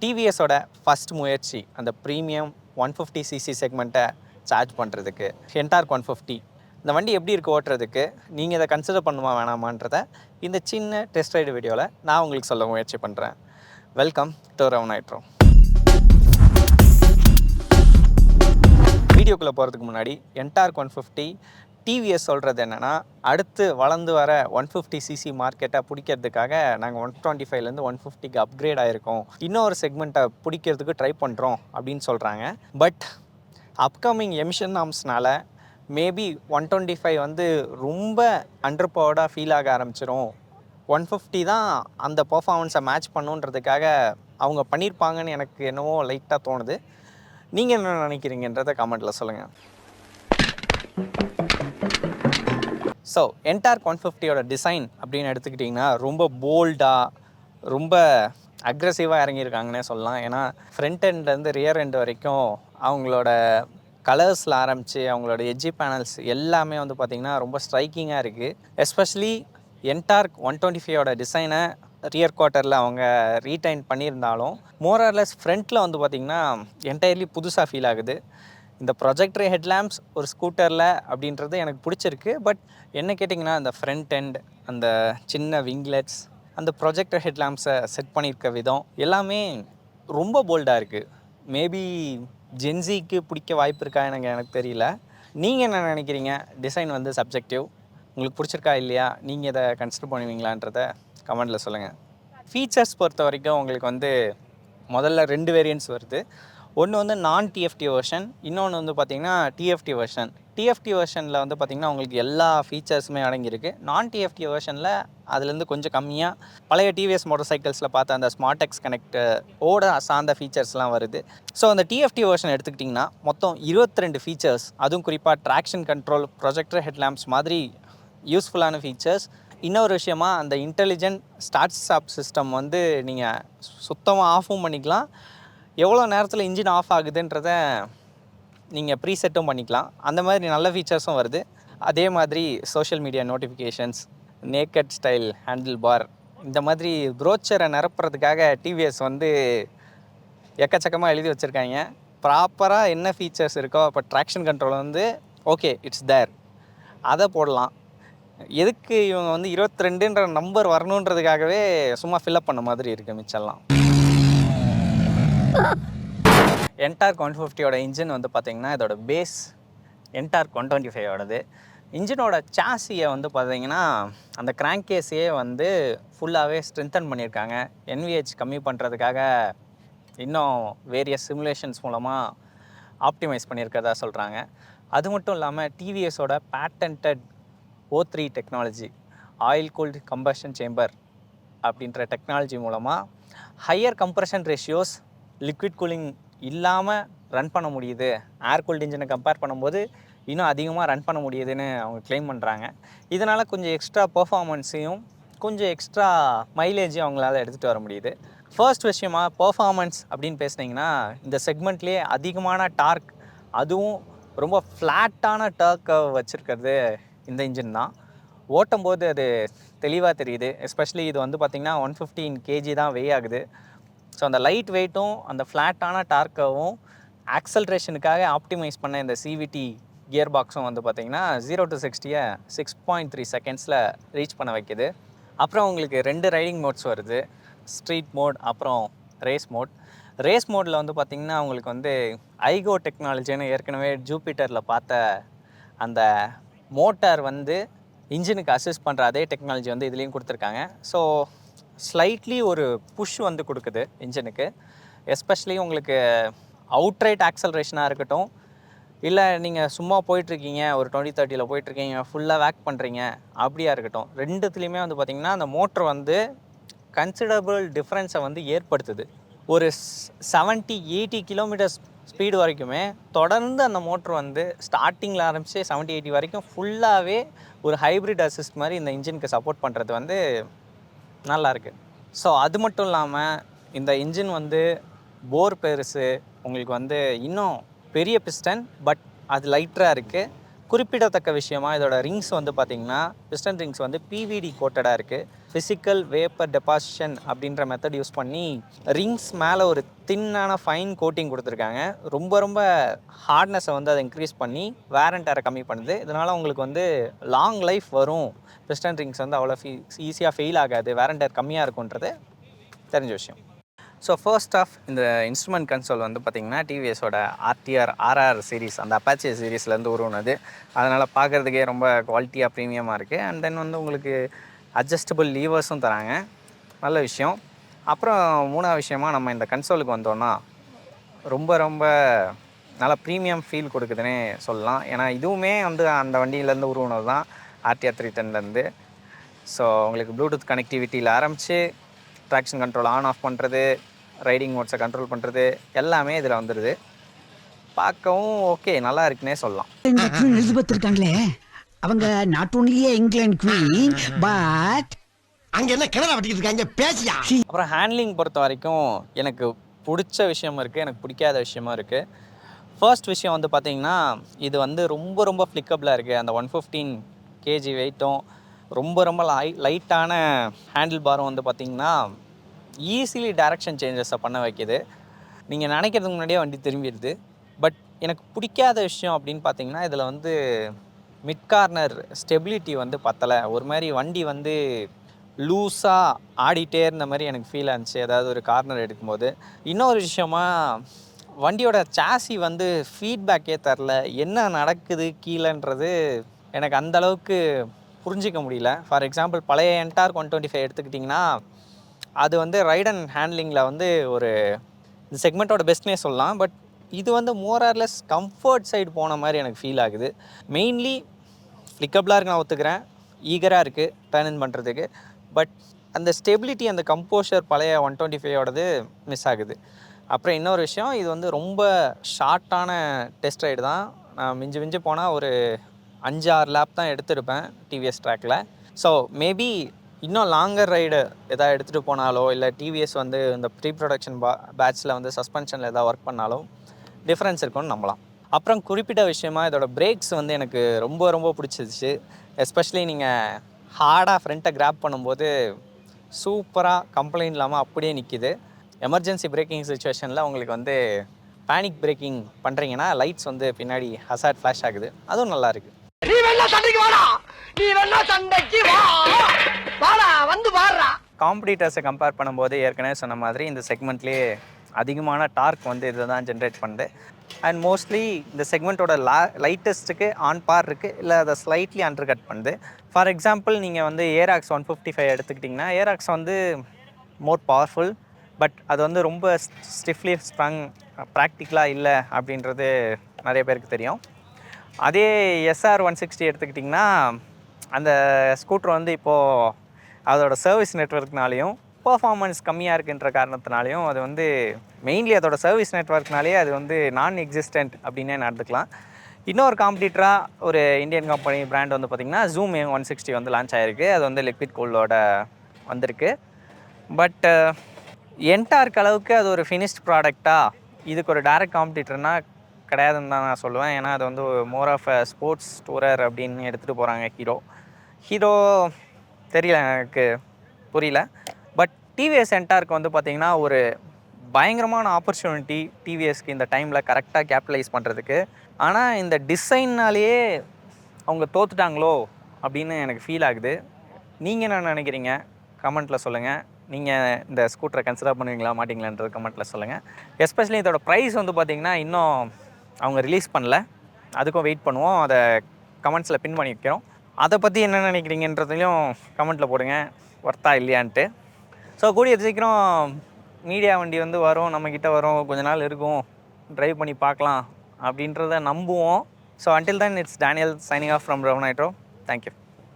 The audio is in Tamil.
டிவிஎஸோட ஃபஸ்ட் முயற்சி அந்த ப்ரீமியம் 150cc செக்மெண்ட்டை சார்ஜ் பண்ணுறதுக்கு என்டார்க் 150 இந்த வண்டி எப்படி இருக்குது ஓட்டுறதுக்கு, நீங்கள் இதை கன்சிடர் பண்ணுமா வேணாமான்றதை இந்த சின்ன டெஸ்ட் ரைடு வீடியோவில் நான் உங்களுக்கு சொல்ல முயற்சி பண்ணுறேன். Welcome to Rav Nitro. வீடியோக்குள்ளே போகிறதுக்கு முன்னாடி என்டார்க் 150 டிவிஎஸ் சொல்கிறது என்னென்னா, அடுத்து வளர்ந்து வர 150cc மார்க்கெட்டை பிடிக்கிறதுக்காக நாங்கள் 125லேருந்து 150க்கு அப்கிரேட் ஆகிருக்கோம், இன்னொரு செக்மெண்ட்டை பிடிக்கிறதுக்கு ட்ரை பண்ணுறோம் அப்படின்னு சொல்கிறாங்க. பட் அப்கமிங் எமிஷன் நார்ம்ஸ்னால் மேபி 125 வந்து ரொம்ப அண்டர் பவர்டாக ஃபீல் ஆக ஆரம்பிச்சிடும். 150 தான் அந்த பர்ஃபார்மன்ஸை மேட்ச் பண்ணுன்றதுக்காக அவங்க பண்ணியிருப்பாங்கன்னு எனக்கு என்னவோ லைட்டாக தோணுது. நீங்கள் என்ன நினைக்கிறீங்கன்றதை கமெண்ட்டில் சொல்லுங்கள். ஸோ என்டார்க் 150யோட டிசைன் அப்படின்னு எடுத்துக்கிட்டிங்கன்னா ரொம்ப போல்டாக, ரொம்ப அக்ரெசிவாக இறங்கியிருக்காங்கன்னே சொல்லலாம். ஏன்னா ஃப்ரண்ட் எண்ட்லேருந்து ரியர் எண்ட் வரைக்கும் அவங்களோட கலர்ஸில் ஆரம்பித்து அவங்களோட எட்ஜி பேனல்ஸ் எல்லாமே வந்து பார்த்திங்கன்னா ரொம்ப ஸ்ட்ரைக்கிங்காக இருக்குது. எஸ்பெஷலி என்டார்க் 125யோட டிசைனை ரியர் குவார்ட்டரில் அவங்க ரீடைன் பண்ணியிருந்தாலும் மோரர்லெஸ் ஃப்ரண்ட்டில் வந்து பார்த்திங்கன்னா என்டையர்லி புதுசாக ஃபீல் ஆகுது. இந்த ப்ரொஜெக்டர் ஹெட்லாம்ப்ஸ் ஒரு ஸ்கூட்டரில் அப்படின்றது எனக்கு பிடிச்சிருக்கு. பட் என்ன கேட்டிங்கன்னா அந்த ஃப்ரண்ட் எண்ட், அந்த சின்ன விங்லெட்ஸ், அந்த ப்ரொஜெக்டர் ஹெட்லாம்ப்ஸை செட் பண்ணியிருக்க விதம் எல்லாமே ரொம்ப போல்டாக இருக்குது. மேபி ஜென்சிக்கு பிடிக்க வாய்ப்பு இருக்கா எனக்கு தெரியல. நீங்கள் என்ன நினைக்கிறீங்க? டிசைன் வந்து சப்ஜெக்டிவ், உங்களுக்கு பிடிச்சிருக்கா இல்லையா, நீங்கள் இதை கன்சிடர் பண்ணுவீங்களான்றதை கமெண்டில் சொல்லுங்கள். ஃபீச்சர்ஸ் பொறுத்த வரைக்கும் உங்களுக்கு வந்து முதல்ல 2 வேரியன்ட்ஸ் வருது. ஒன்று வந்து நான் டிஎஃப்டி வெர்ஷன், இன்னொன்று வந்து பார்த்திங்கன்னா டிஎஃப்டி வெர்ஷன். டிஎஃப்டி வெர்ஷனில் வந்து பார்த்திங்கன்னா உங்களுக்கு எல்லா ஃபீச்சர்ஸுமே அடங்கியிருக்கு. நான் டிஎஃப்டி வெர்ஷனில் அதுலேருந்து கொஞ்சம் கம்மியாக பழைய டிவிஎஸ் மோட்டார் சைக்கிள்ஸில் பார்த்த அந்த ஸ்மார்ட் எக்ஸ் கனெக்ட் சார்ந்த ஃபீச்சர்ஸ்லாம் வருது. ஸோ அந்த டிஎஃப்டி வெர்ஷன் எடுத்துக்கிட்டிங்கன்னா மொத்தம் 22 ஃபீச்சர்ஸ், அதுவும் குறிப்பாக ட்ராக்ஷன் கண்ட்ரோல், ப்ரொஜெக்டர் ஹெட்லாம்ப்ஸ் மாதிரி யூஸ்ஃபுல்லான ஃபீச்சர்ஸ். இன்னொரு விஷயமா அந்த இன்டெலிஜென்ட் ஸ்டார்ட் ஸ்டாப் சிஸ்டம் வந்து நீங்கள் சுத்தமாக ஆஃபும் பண்ணிக்கலாம், எவ்வளோ நேரத்தில் இன்ஜின் ஆஃப் ஆகுதுன்றதை நீங்கள் ப்ரீசெட்டும் பண்ணிக்கலாம். அந்த மாதிரி நல்ல ஃபீச்சர்ஸும் வருது. அதே மாதிரி social media notifications, naked style handle bar, இந்த மாதிரி ப்ரோச்சரை நிரப்புறதுக்காக டிவிஎஸ் வந்து எக்கச்சக்கமாக எழுதி வச்சுருக்காங்க. ப்ராப்பராக என்ன ஃபீச்சர்ஸ் இருக்கோ, இப்போ ட்ராக்ஷன் கண்ட்ரோல் வந்து ஓகே இட்ஸ் தேர், அதை போடலாம். எதுக்கு இவங்க வந்து 22ன்ற நம்பர் வரணுன்றதுக்காகவே சும்மா ஃபில்அப் பண்ண மாதிரி இருக்குது மிச்சம்லாம். என்டார்க் 150யோட இன்ஜின் வந்து பார்த்திங்கன்னா இதோட பேஸ் என்டார்க் 125யோடது. இன்ஜினோட சாசியை வந்து பார்த்திங்கன்னா அந்த கிராங்க் கேஸையே வந்து ஃபுல்லாகவே ஸ்ட்ரென்தன் பண்ணியிருக்காங்க. என்விஹெச் கம்மி பண்ணுறதுக்காக இன்னும் வேரியஸ் சிமுலேஷன்ஸ் மூலமாக ஆப்டிமைஸ் பண்ணியிருக்கிறதா சொல்கிறாங்க. அது மட்டும் இல்லாமல் டிவிஎஸோட patented O3 technology, oil cooled combustion chamber அப்படின்ற டெக்னாலஜி மூலமாக higher compression ratios, liquid cooling இல்லாமல் ரன் பண்ண முடியுது. ஏர் கூல்டு இன்ஜினை கம்பேர் பண்ணும்போது இன்னும் அதிகமாக ரன் பண்ண முடியுதுன்னு அவங்க கிளைம் பண்ணுறாங்க. இதனால் கொஞ்சம் எக்ஸ்ட்ரா பர்ஃபார்மன்ஸையும் கொஞ்சம் எக்ஸ்ட்ரா மைலேஜையும் அவங்களால எடுத்துகிட்டு வர முடியுது. ஃபர்ஸ்ட் விஷயமா பர்ஃபார்மன்ஸ் அப்படின்னு பேசுனீங்கன்னா இந்த செக்மெண்ட்லேயே அதிகமான டார்க், அதுவும் ரொம்ப ஃப்ளாட்டான டார்க்கை வச்சுருக்கிறது இந்த இன்ஜின் தான். ஓட்டும் போது அது தெளிவாக தெரியுது. எஸ்பெஷலி இது வந்து பார்த்திங்கன்னா 115 kg தான் வெய் ஆகுது. ஸோ அந்த லைட் வெயிட்டும் அந்த ஃப்ளாட்டான டார்க்கவும் ஆக்சலரேஷனுக்காக ஆப்டிமைஸ் பண்ண இந்த சிவிடி கியர் பாக்ஸும் வந்து பார்த்திங்கன்னா 0 to 60 6.3 செகண்ட்ஸில் ரீச் பண்ண வைக்கிது. அப்புறம் உங்களுக்கு 2 ரைடிங் மோட்ஸ் வருது, ஸ்ட்ரீட் மோட் அப்புறம் ரேஸ் மோட். ரேஸ் மோடில் வந்து பார்த்திங்கன்னா உங்களுக்கு வந்து ஐகோ டெக்னாலஜின்னு ஏற்கனவே ஜூபிட்டரில் பார்த்த அந்த மோட்டார் வந்து இன்ஜினுக்கு அசிஸ்ட் பண்ணுற அதே டெக்னாலஜி வந்து இதுலேயும் கொடுத்துருக்காங்க. ஸோ ஸ்லைட்லி ஒரு புஷ் வந்து கொடுக்குது இன்ஜினுக்கு. எஸ்பெஷலி உங்களுக்கு அவுட்ரைட் ஆக்சலரேஷனாக இருக்கட்டும், இல்லை நீங்கள் சும்மா போயிட்டுருக்கீங்க ஒரு 20-30 போயிட்டுருக்கீங்க, ஃபுல்லாக வேக் பண்ணுறீங்க அப்படியா இருக்கட்டும், ரெண்டுத்துலேயுமே வந்து பார்த்திங்கன்னா அந்த மோட்ரு வந்து கன்சிடரபிள் டிஃப்ரென்ஸை வந்து ஏற்படுத்துது. ஒரு 70-80 கிலோமீட்டர்ஸ் ஸ்பீடு வரைக்குமே தொடர்ந்து அந்த மோட்ரு வந்து ஸ்டார்டிங்கில் ஆரம்பித்து 70-80 வரைக்கும் ஃபுல்லாகவே ஒரு ஹைப்ரிட் அசிஸ்ட் மாதிரி இந்த இன்ஜினுக்கு சப்போர்ட் பண்ணுறது வந்து நல்லாயிருக்கு. ஸோ அது மட்டும் இல்லாமல் இந்த இன்ஜின் வந்து போர் பெருசு, உங்களுக்கு வந்து இன்னும் பெரிய பிஸ்டன், பட் அது லைட்டராக இருக்குது. குறிப்பிடத்தக்க விஷயமா இதோட ரிங்ஸ் வந்து பார்த்திங்கன்னா பிஸ்டன் ரிங்ஸ் வந்து பிவிடி கோட்டடாக இருக்குது. ஃபிசிக்கல் வேப்பர் டெபாசிஷன் அப்படின்ற மெத்தட் யூஸ் பண்ணி ரிங்ஸ் மேலே ஒரு தின்னான ஃபைன் கோட்டிங் கொடுத்துருக்காங்க. ரொம்ப ரொம்ப ஹார்ட்னஸை வந்து அதை இன்க்ரீஸ் பண்ணி வேர் அண்ட் டேரை கம்மி பண்ணுது. இதனால் உங்களுக்கு வந்து லாங் லைஃப் வரும். பிஸ்டன் ரிங்ஸ் வந்து அவ்வளோ ஈஸியாக ஃபெயில் ஆகாது, வேர் அண்ட் டேர் கம்மியாக இருக்குன்றது தெரிஞ்ச விஷயம். ஸோ ஃபர்ஸ்ட் ஆஃப் இந்த இன்ஸ்ட்ருமெண்ட் கன்சோல் வந்து பார்த்திங்கன்னா டிவிஎஸோட ஆர்டிஆர் ஆர்ஆர் சீரிஸ், அந்த அப்பாச்சி சீரீஸ்லேருந்து உருவானது. அதனால் பார்க்குறதுக்கே ரொம்ப குவாலிட்டியாக ப்ரீமியமாக இருக்குது. அண்ட் தென் வந்து உங்களுக்கு அட்ஜஸ்டபிள் லீவர்ஸும் தராங்க, நல்ல விஷயம். அப்புறம் மூணாவது விஷயமாக நம்ம இந்த கன்சோலுக்கு வந்தோன்னா ரொம்ப ரொம்ப நல்லா ப்ரீமியம் ஃபீல் கொடுக்குதுன்னே சொல்லலாம். ஏன்னா இதுவுமே வந்து அந்த வண்டியிலேருந்து உருவானது தான், ஆர்டிஆர் 310லேருந்து. ஸோ உங்களுக்கு ப்ளூடூத் கனெக்டிவிட்டியில் ஆரம்பித்து ட்ராக்ஷன் கண்ட்ரோல் ஆன் ஆஃப் பண்ணுறது, ரைடிங் மோட்ஸை கண்ட்ரோல் பண்ணுறது எல்லாமே இதில் வந்துடுது. பார்க்கவும் ஓகே, நல்லா இருக்குன்னே சொல்லலாம். இந்த குவீன் எலிசபெத் இருக்காங்களே, அவங்க நாட் ஒன்லியே இங்கிலாந்து குவீன் பட் அங்க என்ன கிணறு வெட்டிட்டு இருக்காங்க பேசியா. அப்புறம் ஹேண்ட்லிங் பொறுத்த வரைக்கும் எனக்கு பிடிச்ச விஷயமும் இருக்குது, எனக்கு பிடிக்காத விஷயமும் இருக்குது. ஃபர்ஸ்ட் விஷயம் வந்து பார்த்திங்கன்னா இது வந்து ரொம்ப ரொம்ப ஃப்ளிக்கபிளாக இருக்குது. அந்த 115 kg வெயிட்டும் ரொம்ப ரொம்ப லைட்டான ஹேண்டில் பாரும் வந்து பார்த்திங்கன்னா ஈஸிலி டைரக்ஷன் சேஞ்சஸை பண்ண வைக்கிது. நீங்கள் நினைக்கிறதுக்கு முன்னாடியே வண்டி திரும்பிடுது. பட் எனக்கு பிடிக்காத விஷயம் அப்படின்னு பார்த்தீங்கன்னா இதில் வந்து மிட் கார்னர் ஸ்டெபிலிட்டி வந்து பத்தலை. ஒரு மாதிரி வண்டி வந்து லூஸாக ஆடிட்டே இருந்த மாதிரி எனக்கு ஃபீல் ஆச்சு ஏதாவது ஒரு கார்னர் எடுக்கும்போது. இன்னொரு விஷயமா வண்டியோட சாசி வந்து ஃபீட்பேக்கே தரல. என்ன நடக்குது கீழேன்றது எனக்கு அந்தளவுக்கு புரிஞ்சிக்க முடியல. ஃபார் எக்ஸாம்பிள் பழைய என்டார்க் 125 எடுத்துக்கிட்டிங்கன்னா அது வந்து ரைட் அண்ட் ஹேண்ட்லிங்கில் வந்து ஒரு இந்த செக்மெண்ட்டோட பெஸ்ட்னே சொல்லலாம். பட் இது வந்து more or less comfort side போன மாதிரி எனக்கு ஃபீல் ஆகுது. மெயின்லி ஃப்ளிக்கபிளாக இருக்கு, நான் ஒத்துக்கிறேன், ஈகராக இருக்குது டர்ன் இன் பண்ணுறதுக்கு. பட் அந்த ஸ்டெபிலிட்டி, அந்த கம்போஷர் பழைய 125ஓடது மிஸ் ஆகுது. அப்புறம் இன்னொரு விஷயம், இது வந்து ரொம்ப ஷார்ட்டான டெஸ்ட் ரைடு தான். நான் மிஞ்சி போனால் ஒரு 5-6 லேப் தான் எடுத்திருப்பேன் டிவிஎஸ் ட்ராக்கில். ஸோ மேபி இன்னும் லாங்கர் ரைடு எதாவது எடுத்துகிட்டு போனாலோ, இல்லை டிவிஎஸ் வந்து இந்த ப்ரீ ப்ரொடக்ஷன் பேட்ச்சில் வந்து சஸ்பென்ஷனில் எதாவது ஒர்க் பண்ணாலும் டிஃப்ரென்ஸ் இருக்குன்னு நம்பலாம். அப்புறம் குறிப்பிட்ட விஷயமா இதோட பிரேக்ஸ் வந்து எனக்கு ரொம்ப ரொம்ப பிடிச்சிருச்சு. எஸ்பெஷலி நீங்கள் ஹார்டாக ஃப்ரண்ட்டை கிராப் பண்ணும்போது சூப்பராக கம்ப்ளைண்ட் இல்லாமல் அப்படியே நிற்கிது. எமர்ஜென்சி பிரேக்கிங் சுச்சுவேஷனில் உங்களுக்கு வந்து பேனிக் பிரேக்கிங் பண்ணுறீங்கன்னா லைட்ஸ் வந்து பின்னாடி ஹசார்ட் ஃப்ளாஷ் ஆகுது, அதுவும் நல்லாயிருக்கு. நீ வேணா சண்டைக்கு வாடா, நீ வேணா சண்டைக்கு வா, வாடா வந்து வாடா. காம்படிட்டர்ஸை கம்பேர் பண்ணும்போது ஏற்கனவே சொன்ன மாதிரி இந்த செக்மெண்ட்லேயே அதிகமான டார்க் வந்து இதை தான் ஜென்ரேட் பண்ணுது. அண்ட் மோஸ்ட்லி இந்த செக்மெண்ட்டோட லைட்டஸ்ட்டுக்கு ஆன் பார் இருக்குது, இல்லை அதை ஸ்லைட்லி அண்டர் கட் பண்ணுது. ஃபார் எக்ஸாம்பிள் நீங்கள் வந்து ஏராக்ஸ் 155 எடுத்துக்கிட்டிங்கன்னா ஏராக்ஸ் வந்து மோர் பவர்ஃபுல். பட் அது வந்து ரொம்ப ஸ்டிஃப்லி ஸ்ட்ராங், ப்ராக்டிக்கலாக இல்லை அப்படின்றது நிறைய பேருக்கு தெரியும். அதே SR 160 எடுத்துக்கிட்டிங்கன்னா அந்த ஸ்கூட்டர் வந்து இப்போது அதோட சர்வீஸ் நெட்வொர்க்னாலேயும் பர்ஃபார்மன்ஸ் கம்மியாக இருக்குன்ற காரணத்தினாலையும் அது வந்து மெயின்லி அதோட சர்வீஸ் நெட்வொர்க்னாலே அது வந்து நான் எக்ஸிஸ்டன்ட் அப்படின்னே நடந்துக்கலாம். இன்னொரு காம்படிட்டராக ஒரு இந்தியன் கம்பெனி பிராண்ட் வந்து பார்த்திங்கன்னா Zoom 160 வந்து லான்ச் ஆகிருக்கு. அது வந்து லிக்விட் கூலோட வந்திருக்கு. பட் என்டார்க் அளவுக்கு அது ஒரு ஃபினிஷ்ட் ப்ராடக்டாக இதுக்கு ஒரு டைரக்ட் காம்படிட்டர்னால் கிடையாதுன்னு தான் நான் சொல்லுவேன். ஏன்னா அது வந்து more of a sports tourer அப்படின்னு எடுத்துகிட்டு போகிறாங்க ஹீரோ தெரியல, எனக்கு புரியல. பட் டிவிஎஸ் என்டார்க் வந்து பார்த்திங்கன்னா ஒரு பயங்கரமான ஆப்பர்ச்சுனிட்டி டிவிஎஸ்க்கு இந்த டைமில் கரெக்டாக கேபிட்டலைஸ் பண்ணுறதுக்கு. ஆனால் இந்த டிசைன்னாலேயே அவங்க தோத்துட்டாங்களோ அப்படின்னு எனக்கு ஃபீல் ஆகுது. நீங்கள் என்ன நினைக்கிறீங்க? கமெண்ட்டில் சொல்லுங்கள். நீங்கள் இந்த ஸ்கூட்டரை கன்சிடர் பண்ணுவீங்களா மாட்டிங்களான்றது கமெண்ட்டில் சொல்லுங்கள். எஸ்பெஷலி இதோட ப்ரைஸ் வந்து பார்த்திங்கன்னா இன்னும் அவங்க ரிலீஸ் பண்ணல, அதுக்கும் வெயிட் பண்ணுவோம். அதை கமெண்ட்ஸில் பின் பண்ணி வைக்கிறோம். அதை பற்றி என்ன நினைக்கிறீங்கன்றதையும் கமெண்ட்டில் போடுங்க, ஒர்த்தா இல்லையான்ட்டு. ஸோ கூடிய சீக்கிரம் மீடியா வண்டி வந்து வரும், நம்மக்கிட்ட வரும், கொஞ்ச நாள் இருக்கும், ட்ரைவ் பண்ணி பார்க்கலாம் அப்படின்றத நம்புவோம். So until then it's Daniel signing off from Rav Nitro. Thank you.